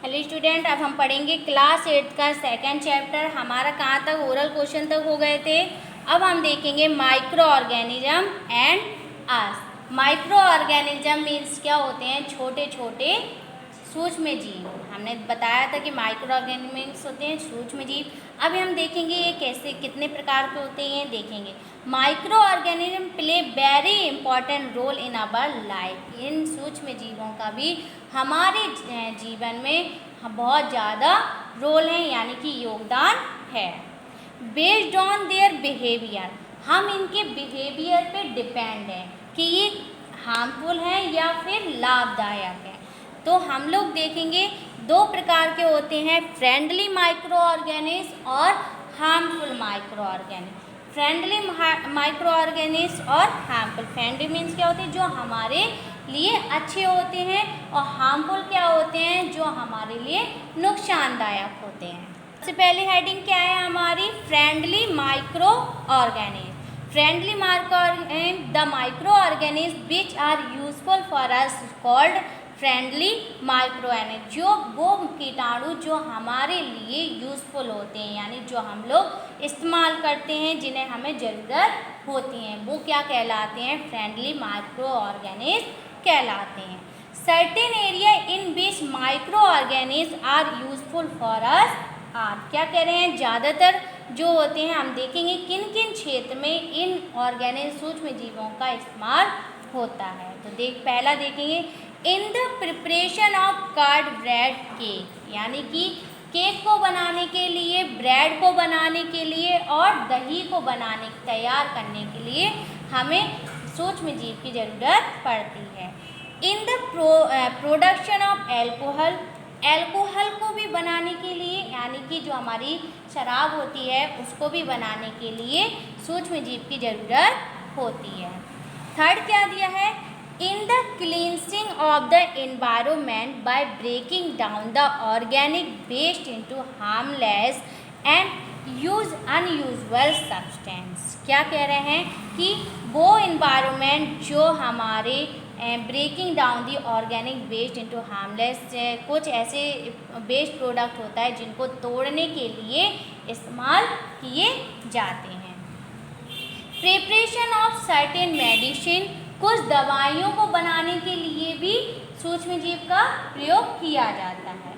Hello student, अब हम पढ़ेंगे क्लास 8 का सेकंड चैप्टर। हमारा कहाँ तक ओरल क्वेश्चन तक हो गए थे। अब हम देखेंगे micro organism and us. Micro organism means क्या होते हैं? छोटे छोटे सूक्ष्म जीव। हमने बताया था कि माइक्रो ऑर्गेनिज्म होते हैं सूक्ष्म जीव। अभी हम देखेंगे ये कैसे कितने प्रकार के होते हैं देखेंगे। Microorganism play very important role in our life. इन सूक्ष्म जीवों का भी हमारे जीवन में बहुत ज़्यादा रोल है, यानी कि योगदान है। बेस्ड ऑन देयर बिहेवियर, हम इनके बिहेवियर पे डिपेंड हैं कि ये हार्मफुल है या फिर लाभदायक है। तो हम लोग देखेंगे दो प्रकार के होते हैं, फ्रेंडली माइक्रो ऑर्गेनिज्म और harmful micro organism. Friendly micro organism और हार्मफुल। फ्रेंडली मीन्स क्या होते हैं? जो हमारे लिए अच्छे होते हैं, और हार्मफुल क्या होते हैं? जो हमारे लिए नुकसानदायक होते हैं। सबसे पहले हेडिंग क्या है हमारी? Friendly micro organism. Friendly micro the micro organism which are useful for us called friendly micro organism. जो वो कीटाणु जो हमारे लिए यूज़फुल होते हैं, यानी जो हम लोग इस्तेमाल करते हैं, जिन्हें हमें ज़रूरत होती हैं, वो क्या कहलाते हैं? फ्रेंडली माइक्रो ऑर्गेनिज्म कहलाते हैं। Certain area in which micro organism are useful for us are. क्या कह रहे हैं? ज़्यादातर जो होते हैं, हम देखेंगे किन किन क्षेत्र में इन ऑर्गेनिज्म सूक्ष्म जीवों का इस्तेमाल होता है। तो पहला देखेंगे in the preparation of curd bread cake, यानी कि केक को बनाने के लिए, ब्रेड को बनाने के लिए और दही को बनाने तैयार करने के लिए हमें सूक्ष्म जीव की ज़रूरत पड़ती है। In the production of alcohol, alcohol को भी बनाने के लिए, यानी कि जो हमारी शराब होती है उसको भी बनाने के लिए सूक्ष्म जीव की ज़रूरत होती है। थर्ड क्या दिया है? In the cleansing of the environment by breaking down the organic waste into harmless and use unusual substance. क्या कह रहे हैं कि वो एनवायरमेंट जो हमारे breaking down the organic waste into harmless, कुछ ऐसे वेस्ट प्रोडक्ट होता है जिनको तोड़ने के लिए इस्तेमाल किए जाते हैं। प्रिपरेशन ऑफ सर्टेन मेडिसिन, कुछ दवाइयों को बनाने के लिए भी सूक्ष्म जीव का प्रयोग किया जाता है।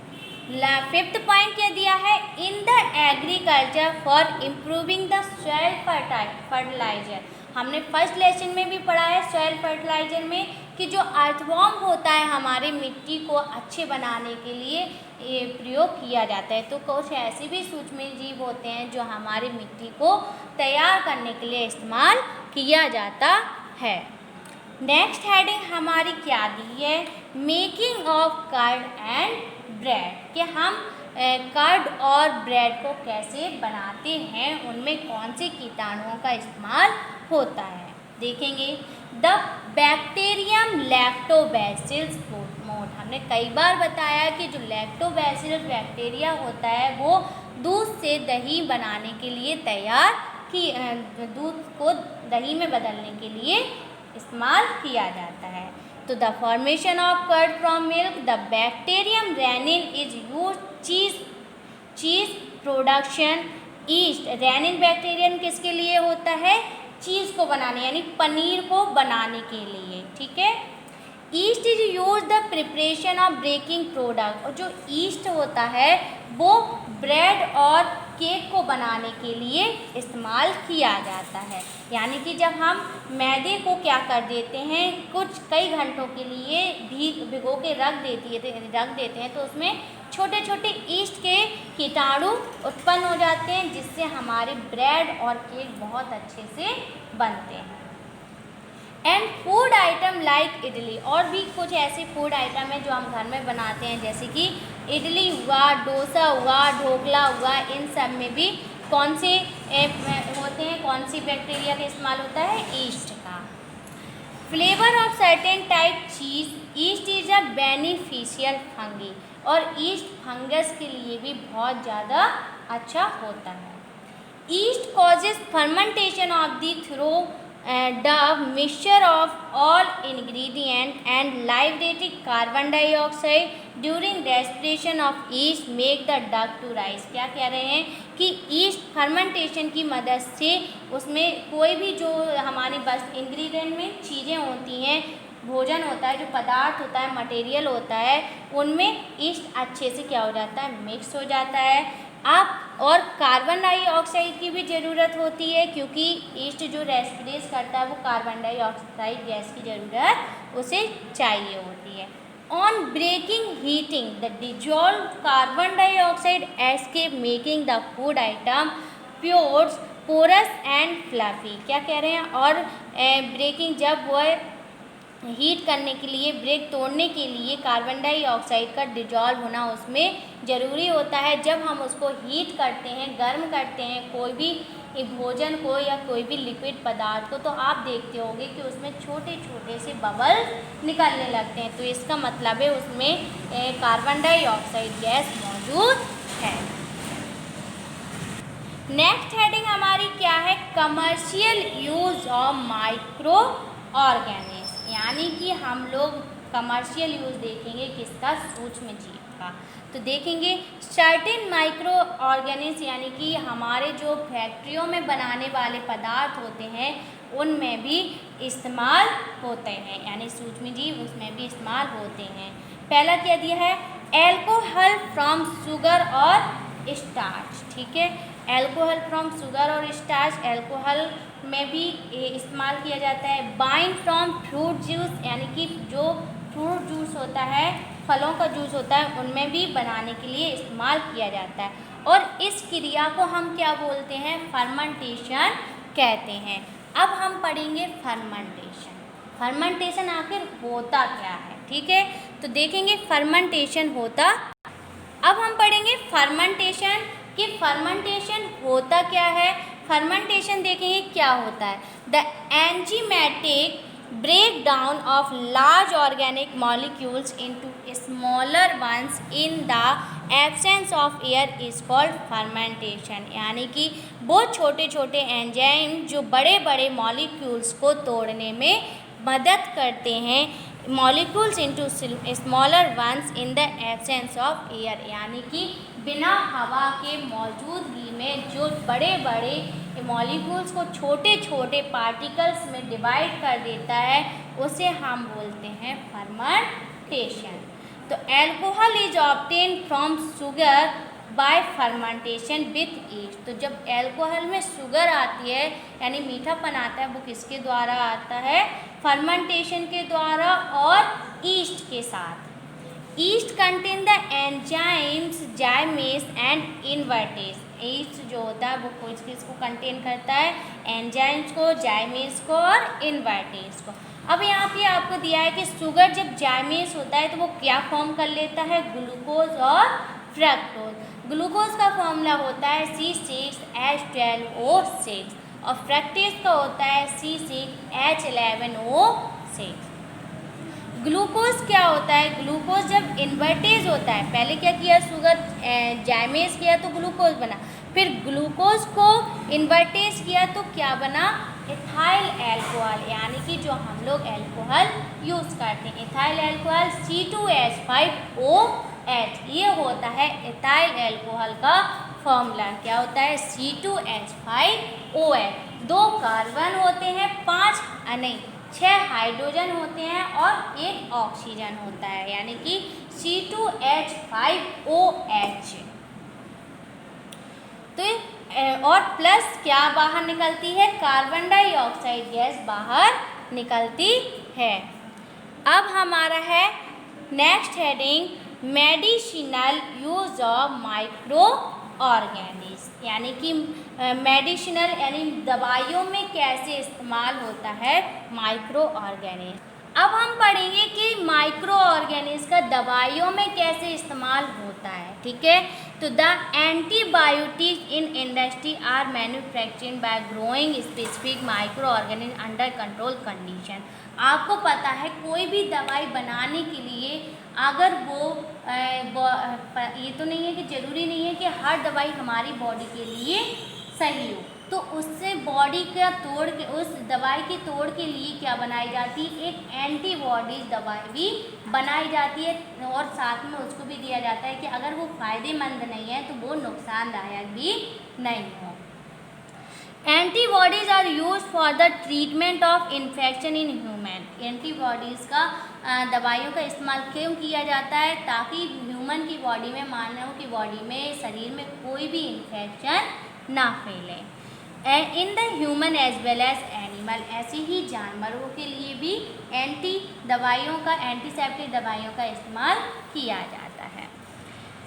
फिफ्थ पॉइंट क्या दिया है? In the agriculture for improving the soil fertiliser. हमने फर्स्ट लेसन में भी पढ़ा है सॉइल फर्टिलाइजर में कि जो अर्थवॉर्म होता है हमारे मिट्टी को अच्छे बनाने के लिए ये प्रयोग किया जाता है। तो कुछ ऐसे भी सूक्ष्म जीव होते हैं जो हमारी मिट्टी को तैयार करने के लिए इस्तेमाल किया जाता है। नेक्स्ट हेडिंग हमारी क्या दी है? Making of curd and bread, कि हम कर्ड और ब्रेड को कैसे बनाते हैं, उनमें कौन से कीटाणुओं का इस्तेमाल होता है देखेंगे। द बैक्टीरियम लैक्टोबैसिलस मोड, हमने कई बार बताया कि जो लैक्टोबैसिलस बैक्टीरिया होता है वो दूध से दही बनाने के लिए तैयार की दूध को दही में बदलने के लिए इस्तेमाल किया जाता है। तो the formation of curd from milk, the bacterium rennin is use cheese production. Yeast, rennin bacterium किसके लिए होता है? चीज़ को बनाने, यानी पनीर को बनाने के लिए। ठीक है। East is use the preparation of baking product, और जो ईस्ट होता है वो ब्रेड और केक को बनाने के लिए इस्तेमाल किया जाता है। यानी कि जब हम मैदे को क्या कर देते हैं, कुछ कई घंटों के लिए भिगो के रख देते हैं तो उसमें छोटे छोटे ईस्ट के कीटाणु उत्पन्न हो जाते हैं, जिससे हमारे ब्रेड और केक बहुत अच्छे से बनते हैं। And food item like idli, और भी कुछ ऐसे फूड आइटम हैं जो हम घर में बनाते हैं, जैसे कि इडली हुआ, डोसा हुआ, ढोकला हुआ। इन सब में भी कौन से होते हैं, कौन सी बैक्टीरिया का इस्तेमाल होता है? ईस्ट का। Flavour of certain type cheese, east is a beneficial fungi, और ईस्ट फंगस के लिए भी बहुत ज़्यादा अच्छा होता है। East causes fermentation of the the mixture of all ingredient and liberated carbon dioxide during respiration of yeast make the duck to rise। क्या कह रहे हैं कि ईस्ट फर्मेंटेशन की मदद से उसमें कोई भी जो हमारी बस इंग्रेडिएंट में चीज़ें होती हैं, भोजन होता है, जो पदार्थ होता है, मटेरियल होता है, उनमें ईस्ट अच्छे से क्या हो जाता है, मिक्स हो जाता है। आप और कार्बन डाइऑक्साइड की भी ज़रूरत होती है, क्योंकि ईस्ट जो रेस्पिरेट करता है वो कार्बन डाइऑक्साइड गैस की ज़रूरत उसे चाहिए होती है। On breaking heating the dissolve carbon dioxide escape making the food item pores porous and fluffy. क्या कह रहे हैं, और ब्रेकिंग जब वह हीट करने के लिए, ब्रेक तोड़ने के लिए कार्बन डाइऑक्साइड का डिजॉल्व होना उसमें ज़रूरी होता है। जब हम उसको हीट करते हैं, गर्म करते हैं कोई भी भोजन को या कोई भी लिक्विड पदार्थ को, तो आप देखते होंगे कि उसमें छोटे छोटे से बबल निकलने लगते हैं, तो इसका मतलब है उसमें कार्बन डाइऑक्साइड गैस मौजूद है। नेक्स्ट हेडिंग हमारी क्या है, commercial use of micro organism, यानी कि हम लोग कमर्शियल यूज़ देखेंगे किसका, सूक्ष्म जीव का। तो देखेंगे सर्टेन माइक्रो ऑर्गेनिज्म, यानी कि हमारे जो फैक्ट्रियों में बनाने वाले पदार्थ होते हैं उनमें भी इस्तेमाल होते हैं, यानी सूक्ष्म जीव उसमें भी इस्तेमाल होते हैं। पहला क्या दिया है, एल्कोहल फ्रॉम शुगर और स्टार्च। ठीक है, एल्कोहल फ्रॉम शुगर और स्टार्च, एल्कोहल में भी इस्तेमाल किया जाता है। बाइन फ्रॉम फ्रूट जूस, यानी कि जो फ्रूट जूस होता है, फलों का जूस होता है, उनमें भी बनाने के लिए इस्तेमाल किया जाता है। और इस क्रिया को हम क्या बोलते हैं, फर्मेंटेशन कहते हैं। अब हम पढ़ेंगे फर्मेंटेशन। फर्मेंटेशन आखिर होता क्या है, ठीक है, तो देखेंगे फर्मेंटेशन होता। अब हम पढ़ेंगे फर्मेंटेशन कि फर्मेंटेशन होता क्या है। फर्मेंटेशन देखेंगे क्या होता है, the enzymatic break down of large organic molecules into smaller ones in the absence of air is called fermentation, यानी कि वो छोटे छोटे एंजाइम जो बड़े बड़े मॉलिक्यूल्स को तोड़ने में मदद करते हैं, molecules into smaller ones in the absence of air, यानी कि बिना हवा के मौजूदगी में जो बड़े बड़े मॉलिक्यूल्स को छोटे छोटे पार्टिकल्स में डिवाइड कर देता है उसे हम बोलते हैं फर्मेंटेशन। तो alcohol is obtain from sugar bye fermentation with east. तो जब एल्कोहल में शुगर आती है यानी मीठापन आता है, वो किसके द्वारा आता है, फर्मेंटेशन के द्वारा और ईस्ट के साथ। East contain the enzymes zymase and invertase. East जो होता है वो किसको कंटेन करता है, एंजाइम्स को, जाइमेस को और इन्वर्टेज को। अब यहाँ पे आपको दिया है कि शुगर जब जाइमेस होता है तो वो क्या फॉर्म कर लेता है, ग्लूकोज और फ्रक्टोज। ग्लूकोज का फॉर्मूला होता है C6H12O6 और फ्रक्टेज का होता है C6H11O6। ग्लूकोज क्या होता है, ग्लूकोज जब इन्वर्टेज होता है, पहले क्या किया, शुगर जाइमेस किया तो ग्लूकोज बना, फिर ग्लूकोज को इन्वर्टेज किया तो क्या बना, इथाइल एल्कोहल, यानी कि जो हम लोग एल्कोहल यूज़ करते हैं, इथाइल एल्कोहल C2H5OH, ये होता है इथाइल एल्कोहल का फॉर्मूला। क्या होता है, C2H5OH। 2 कार्बन होते हैं, 6 हाइड्रोजन होते हैं और 1 ऑक्सीजन होता है, यानी कि C2H5OH। तो और प्लस क्या बाहर निकलती है, कार्बन डाइऑक्साइड गैस बाहर निकलती है। अब हमारा है next heading, medicinal use of micro organism, यानी कि मेडिसिनल यानी दवाइयों में कैसे इस्तेमाल होता है माइक्रो ऑर्गेनिज्म। अब हम पढ़ेंगे कि माइक्रो ऑर्गेनिज्म का दवाइयों में कैसे इस्तेमाल होता है, ठीक है। तो the antibiotic in industry are manufactured by growing specific micro organism under control condition. आपको पता है कोई भी दवाई बनाने के लिए अगर वो ये तो नहीं है कि ज़रूरी नहीं है कि हर दवाई हमारी बॉडी के लिए सही हो, तो उससे बॉडी का तोड़ के, उस दवाई के तोड़ के लिए क्या बनाई जाती है, एक एंटीबॉडीज दवाई भी बनाई जाती है, और साथ में उसको भी दिया जाता है कि अगर वो फ़ायदेमंद नहीं है तो वो नुकसानदायक भी नहीं हो। Antibodies are use for the treatment of infection in human. Antibodies का दवाइयों का इस्तेमाल क्यों किया जाता है, ताकि ह्यूमन की बॉडी में, मानव की बॉडी में, शरीर में कोई भी इन्फेक्शन ना फैले। In the human as well as animal, ऐसे ही जानवरों के लिए भी एंटीसेप्टिक दवाइयों का इस्तेमाल किया जाता है।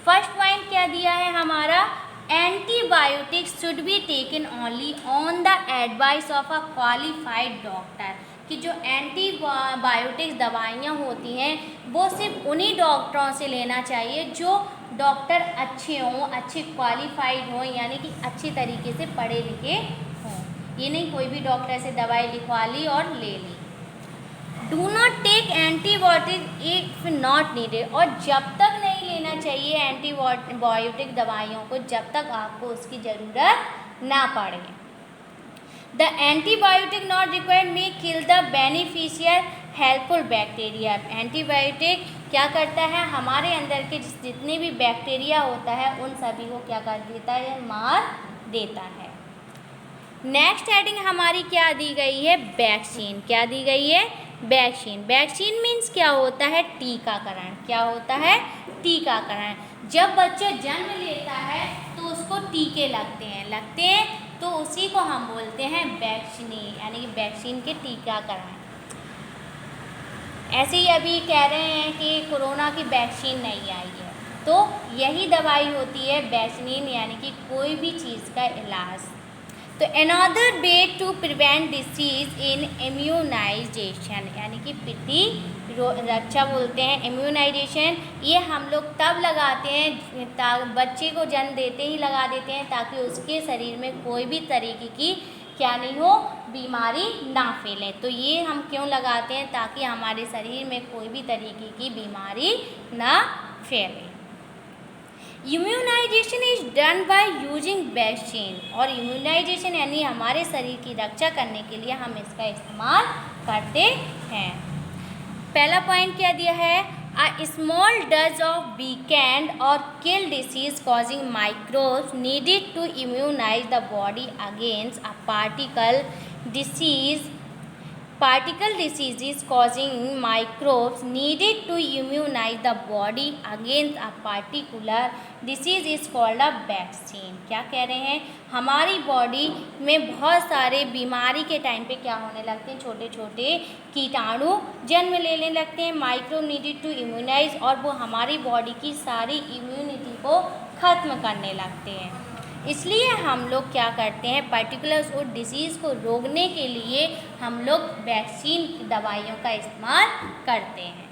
फर्स्ट पॉइंट क्या दिया है हमारा, antibiotics should be taken only on the advice of a qualified doctor, कि जो एंटीबायोटिक्स दवाइयाँ होती हैं वो सिर्फ उन्हीं डॉक्टरों से लेना चाहिए जो डॉक्टर अच्छे हों, अच्छे क्वालिफाइड हों, यानी कि अच्छी तरीके से पढ़े लिखे हों। ये नहीं कोई भी डॉक्टर से दवाई लिखवा ली और ले ली। Do not take antibiotic if not needed, और जब तक नहीं लेना चाहिए एंटीबायोटिक दवाइयों को जब तक आपको उसकी ज़रूरत ना पड़े। The antibiotic not required may kill the beneficial helpful bacteria. Antibiotic क्या करता है, हमारे अंदर के जितने भी बैक्टीरिया होता है उन सभी को क्या कर देता है, मार देता है। नेक्स्ट हेडिंग हमारी क्या दी गई है, वैक्सीन। क्या दी गई है, वैक्सीन। वैक्सीन मीन्स क्या होता है, टीकाकरण। क्या होता है, टीकाकरण। जब बच्चा जन्म लेता है तो उसको टीके लगते हैं तो उसी को हम बोलते हैं वैक्सीन, यानी कि वैक्सीन के टीकाकरण। ऐसे ही अभी कह रहे हैं कि कोरोना की वैक्सीन नहीं आई है, तो यही दवाई होती है वैक्सीन, यानी कि कोई भी चीज़ का इलाज। तो another way to prevent disease in immunisation, यानी कि रक्षा बोलते हैं, इम्यूनाइजेशन। ये हम लोग तब लगाते हैं, बच्चे को जन्म देते ही लगा देते हैं, ताकि उसके शरीर में कोई भी तरीके की क्या नहीं हो, बीमारी ना फैले। तो ये हम क्यों लगाते हैं, ताकि हमारे शरीर में कोई भी तरीके की बीमारी ना फैले। Immunisation is done by using vaccine, और इम्यूनाइजेशन यानी हमारे शरीर की रक्षा करने के लिए हम इसका इस्तेमाल करते हैं। पहला पॉइंट क्या दिया है, a small dose of weakened और kill disease causing microbes needed to immunise the body against a particle diseases causing microbes needed to immunize the body against a particular disease is called a vaccine। क्या कह रहे हैं, हमारी body में बहुत सारे बीमारी के टाइम पे क्या होने लगते हैं, छोटे छोटे कीटाणु जन्म लेने लगते हैं, माइक्रोब नीडेड टू इम्यूनाइज, और वो हमारी बॉडी की सारी इम्यूनिटी को ख़त्म करने लगते हैं। इसलिए हम लोग क्या करते हैं, पर्टिकुलर उस डिसीज़ को रोकने के लिए हम लोग वैक्सीन की दवाइयों का इस्तेमाल करते हैं।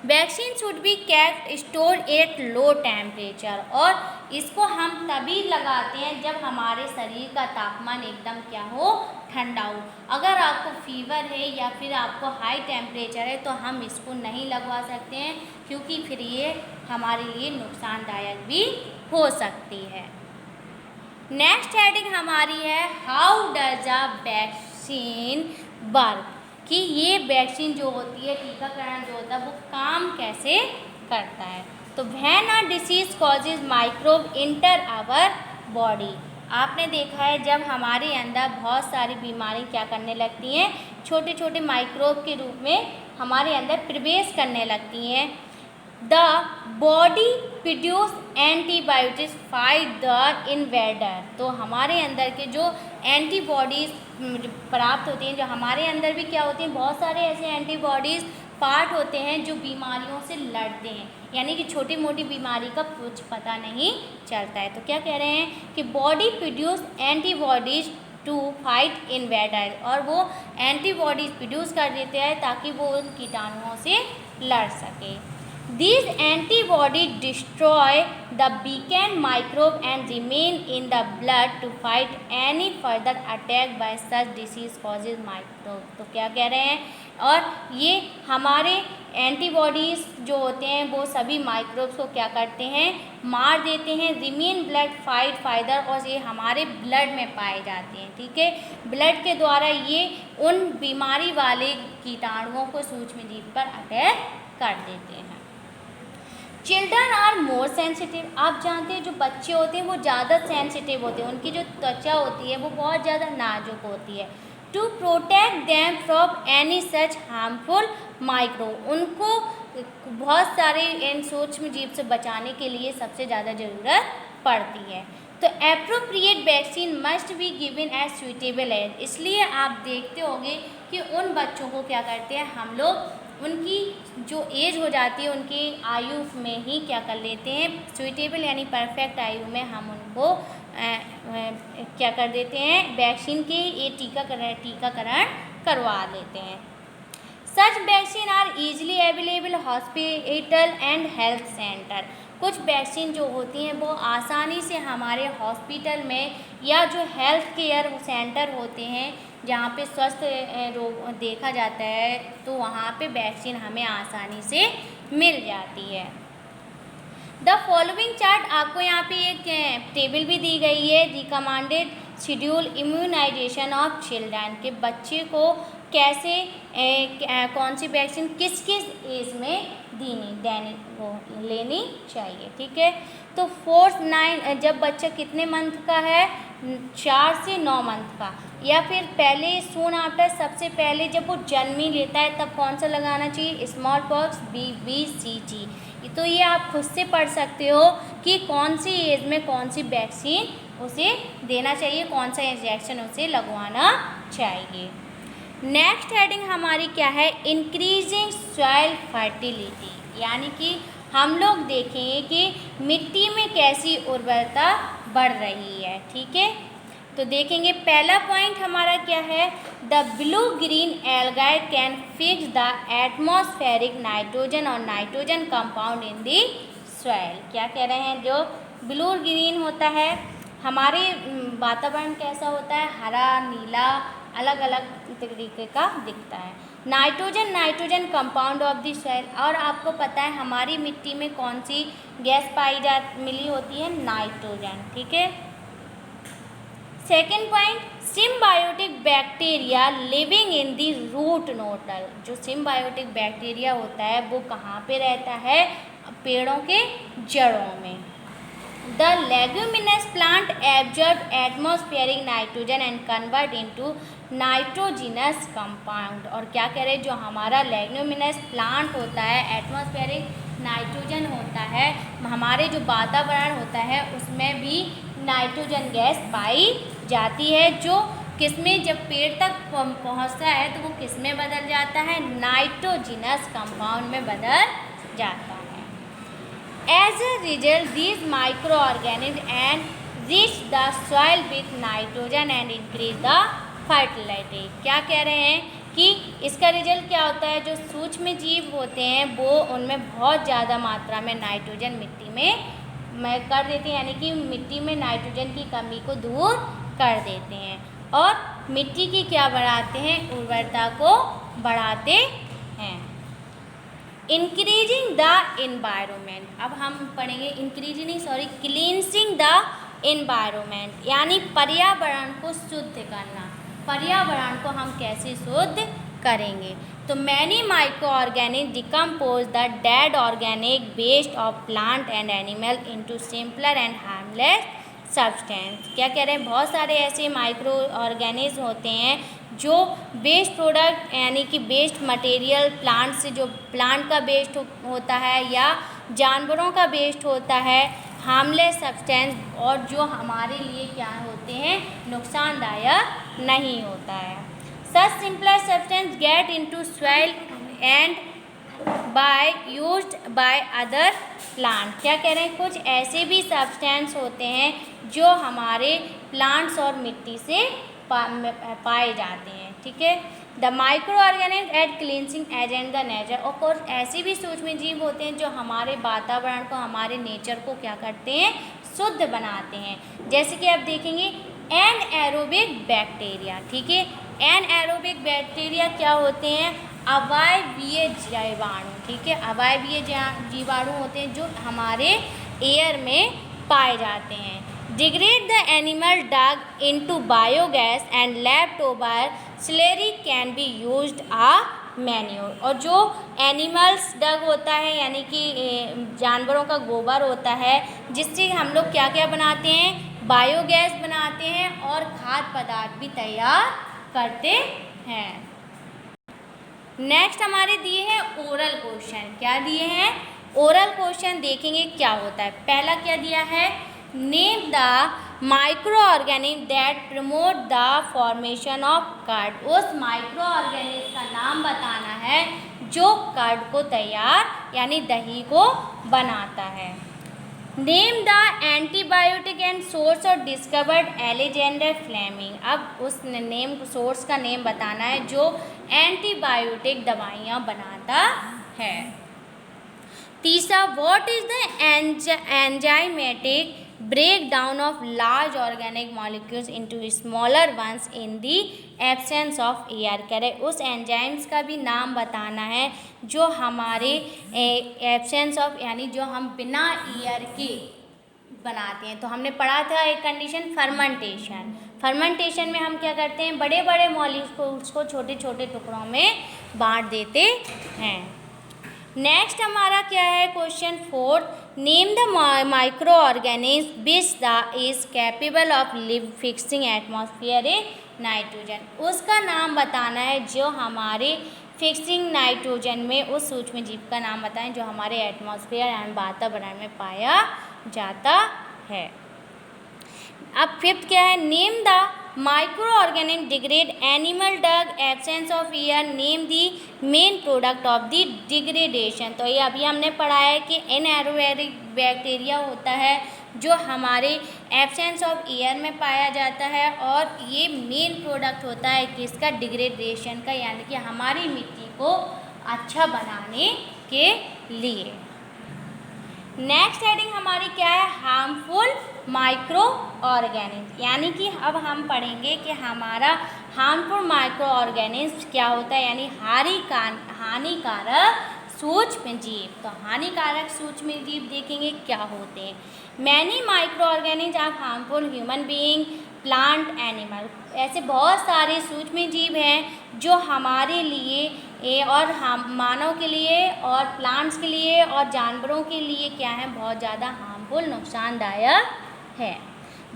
Vaccine should be kept store at low temperature, और इसको हम तभी लगाते हैं जब हमारे शरीर का तापमान एकदम क्या हो, ठंडा हो। अगर आपको फीवर है या फिर आपको हाई टेम्परेचर है तो हम इसको नहीं लगवा सकते हैं, क्योंकि फिर ये हमारे लिए नुकसानदायक भी हो सकती है। नेक्स्ट हेडिंग हमारी है, how does a vaccine work, कि ये वैक्सीन जो होती है, टीकाकरण जो होता है, वो काम कैसे करता है। तो when a disease causes microbe enter our body, आपने देखा है जब हमारे अंदर बहुत सारी बीमारी क्या करने लगती हैं, छोटे छोटे माइक्रोब के रूप में हमारे अंदर प्रवेश करने लगती हैं। The body produce antibiotics fight the invader, तो हमारे अंदर के जो एंटीबॉडीज़ प्राप्त होती हैं, जो हमारे अंदर भी क्या होती हैं, बहुत सारे ऐसे एंटीबॉडीज़ पार्ट होते हैं जो बीमारियों से लड़ते हैं, यानी कि छोटी मोटी बीमारी का कुछ पता नहीं चलता है। तो क्या कह रहे हैं कि body produce antibodies to fight invader, और वो एंटीबॉडीज़ प्रोड्यूस कर देते हैं ताकि वो उन कीटाणुओं से लड़ सके। These antibodies destroy the weakened microbe and remain in the blood to fight any further attack by such disease causes microbe। तो क्या कह रहे हैं, और ये हमारे एंटीबॉडीज़ जो होते हैं वो सभी माइक्रोब्स को क्या करते हैं, मार देते हैं। रिमेन ब्लड फाइट फाइदर, और ये हमारे ब्लड में पाए जाते हैं, ठीक है। ब्लड के द्वारा ये उन बीमारी वाले कीटाणुओं को सूक्ष्मजीव पर अटैक कर देते हैं। चिल्ड्रन आर मोर सेंसिटिव, आप जानते हैं जो बच्चे होते हैं वो ज़्यादा सेंसिटिव होते हैं, उनकी जो त्वचा होती है वो बहुत ज़्यादा नाजुक होती है। To protect them from any such harmful micro, उनको बहुत सारे इन सूक्ष्म जीव से बचाने के लिए सबसे ज़्यादा ज़रूरत पड़ती है। तो appropriate vaccine must be given as suitable age, इसलिए आप देखते होंगे कि उन बच्चों को क्या करते हैं हम लोग, उनकी जो एज हो जाती है उनकी आयु में ही क्या कर लेते हैं, सुइटेबल यानी परफेक्ट आयु में हम उनको क्या कर देते हैं, वैक्सीन के ये टीकाकरण करवा लेते हैं। Such vaccine are easily available hospital and health centre, कुछ वैक्सीन जो होती हैं वो आसानी से हमारे हॉस्पिटल में या जो हेल्थ केयर सेंटर होते हैं जहाँ पे स्वस्थ रोग देखा जाता है तो वहाँ पे वैक्सीन हमें आसानी से मिल जाती है। द फॉलोइंग चार्ट, आपको यहाँ पे एक टेबल भी दी गई है, recommended schedule immunization of children, के बच्चे को कैसे कौन सी वैक्सीन किस किस एज में लेनी चाहिए, ठीक है। तो 4-9 जब बच्चा कितने मंथ का है, 4 से 9 मंथ का, या फिर पहले सून आफ्टर, सबसे पहले जब वो जन्म ही लेता है तब कौन सा लगाना चाहिए, स्मॉल पॉक्स, BCG। तो ये आप खुद से पढ़ सकते हो कि कौन सी एज में कौन सी वैक्सीन उसे देना चाहिए, कौन सा इंजेक्शन उसे लगवाना चाहिए। नेक्स्ट हेडिंग हमारी क्या है, इंक्रीजिंग सॉइल फर्टिलिटी, यानी कि हम लोग देखेंगे कि मिट्टी में कैसी उर्वरता बढ़ रही है, ठीक है। तो देखेंगे पहला पॉइंट हमारा क्या है, the blue green algae can fix the atmospheric nitrogen और nitrogen compound in the soil. क्या कह रहे हैं, जो ब्लू ग्रीन होता है, हमारे वातावरण कैसा होता है, हरा नीला अलग अलग तरीके का दिखता है। Nitrogen compound of the soil, और आपको पता है हमारी मिट्टी में कौन सी गैस मिली होती है, नाइट्रोजन, ठीक है। Second point, symbiotic bacteria living in the root nodule, जो सिम्बायोटिक बैक्टीरिया होता है वो कहाँ पे रहता है, पेड़ों के जड़ों में। The leguminous plant absorb atmospheric nitrogen and convert into nitrogenous compound, और क्या कह रहे हैं, जो हमारा लेग्यूमिनस प्लांट होता है, एटमॉस्फेरिक नाइट्रोजन होता है, हमारे जो वातावरण होता है उसमें भी नाइट्रोजन गैस पाई जाती है, जो किसमें जब पेड़ तक पहुंचता है तो वो किसमें बदल जाता है, नाइट्रोजिनस कंपाउंड में बदल जाता है। As a result these micro organism and rich the soil with nitrogen and increase the fertility. क्या कह रहे हैं कि इसका रिजल्ट क्या होता है, जो सूक्ष्म जीव होते हैं वो उनमें बहुत ज़्यादा मात्रा में नाइट्रोजन मिट्टी में कर देते हैं, यानी कि मिट्टी में नाइट्रोजन की कमी को दूर कर देते हैं और मिट्टी की क्या बढ़ाते हैं, उर्वरता को बढ़ाते हैं। इंक्रीजिंग द इन्वायरमेंट, अब हम पढ़ेंगे क्लींसिंग द इन्वायरमेंट, यानी पर्यावरण को शुद्ध करना। पर्यावरण को हम कैसे शुद्ध करेंगे, तो many micro organic decompose the dead organic waste of plant and animal into simpler and harmless substance. क्या कह रहे हैं, बहुत सारे ऐसे माइक्रो ऑर्गेनिज्म होते हैं जो वेस्ट प्रोडक्ट यानी कि वेस्ट मटेरियल प्लांट से, जो प्लांट का वेस्ट होता है या जानवरों का वेस्ट होता है, हार्मलेस सब्सटेंस, और जो हमारे लिए क्या होते हैं, नुकसानदायक नहीं होता है। Such simpler substance get into soil and by used by other plant। क्या कह रहे हैं, कुछ ऐसे भी सब्सटेंस होते हैं जो हमारे प्लांट्स और मिट्टी से पाए जाते हैं, ठीक है। The micro organism at cleansing agent the nature, और कुछ ऐसे भी सूक्ष्म जीव होते हैं जो हमारे वातावरण को, हमारे नेचर को क्या करते हैं, शुद्ध बनाते हैं। जैसे कि आप देखेंगे एनएरोबिक बैक्टीरिया, ठीक है। एनएरोबिक बैक्टीरिया क्या होते हैं, अवायवीय जीवाणु, ठीक है, अवायवीय जीवाणु होते हैं जो हमारे एयर में पाए जाते हैं। Degrade the animal dung into biogas and leftover slurry can be used as manure. और जो एनिमल्स डग होता है यानी कि जानवरों का गोबर होता है, जिससे हम लोग क्या क्या बनाते हैं, बायोगैस बनाते हैं और खाद्य पदार्थ भी तैयार करते हैं। नेक्स्ट हमारे दिए हैं ओरल क्वेश्चन। क्या दिए हैं, ओरल क्वेश्चन देखेंगे क्या होता है। पहला क्या दिया है, name the micro organism that promote the formation of curd. उस माइक्रो ऑर्गेनिज्म का नाम बताना है जो कर्ड को तैयार यानी दही को बनाता है। Name the antibiotic and source of discovered Alexander Fleming. अब उस नेम सोर्स का नेम बताना है जो एंटीबायोटिक दवाइयाँ बनाता है। तीसरा, what is the enzymatic break down of large organic molecules into smaller ones in the absence of air. कह रहे उस एंजाइम्स का भी नाम बताना है जो हमारे एब्सेंस ऑफ यानी जो हम बिना एयर के बनाते हैं। तो हमने पढ़ा था एक कंडीशन फर्मेंटेशन। फर्मेंटेशन में हम क्या करते हैं, बड़े बड़े मॉलिक्यूल्स को छोटे छोटे टुकड़ों में बांट देते हैं। नेक्स्ट हमारा क्या है question fourth, name the micro organism which the is capable of live fixing atmosphere nitrogen. उसका नाम बताना है जो हमारे फिक्सिंग नाइट्रोजन में उस सूक्ष्म जीव का नाम बताएं जो हमारे एटमॉस्फेयर एंड वातावरण में पाया जाता है। अब फिफ्थ क्या है, name the micro organism degrade animal dung absence of air, name the main product of the degradation. तो ये अभी हमने पढ़ा है कि एनएरोबिक बैक्टीरिया होता है जो हमारे एब्सेंस ऑफ एयर में पाया जाता है और ये मेन प्रोडक्ट होता है किसका, डिग्रेडेशन का, यानी कि हमारी मिट्टी को अच्छा बनाने के लिए। नेक्स्ट हेडिंग हमारी क्या है, हार्मफुल माइक्रो ऑर्गेनिज्म, यानी कि अब हम पढ़ेंगे कि हमारा हार्मफुल माइक्रो ऑर्गेनिज्म क्या होता है, यानी हानिकारक सूक्ष्म जीव। तो हानिकारक सूक्ष्म जीव देखेंगे क्या होते हैं। Many micro organism are harmful human being plant animal. ऐसे बहुत सारे सूक्ष्म जीव हैं जो हमारे लिए और हम मानव के लिए और प्लांट्स के लिए और जानवरों के लिए क्या है, बहुत ज़्यादा हार्मफुल नुकसानदायक है।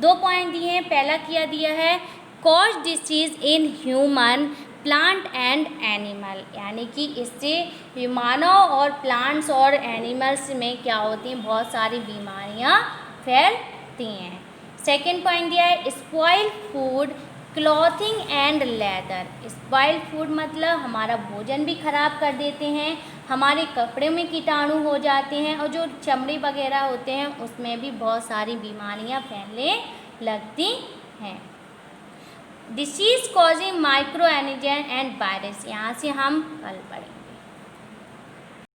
2 पॉइंट दिए हैं। पहला क्या दिया है, cause disease in human plant and animal, यानी कि इससे मानव और प्लांट्स और एनिमल्स में क्या होती हैं, बहुत सारी बीमारियां फैलती हैं। सेकेंड पॉइंट दिया है, spoil food clothing and leather. Spoil food मतलब हमारा भोजन भी खराब कर देते हैं, हमारे कपड़े में कीटाणु हो जाते हैं और जो चमड़ी वगैरह होते हैं उसमें भी बहुत सारी बीमारियां फैलने लगती हैं। Disease causing microorganism and virus, यहाँ से हम कल पढ़ेंगे।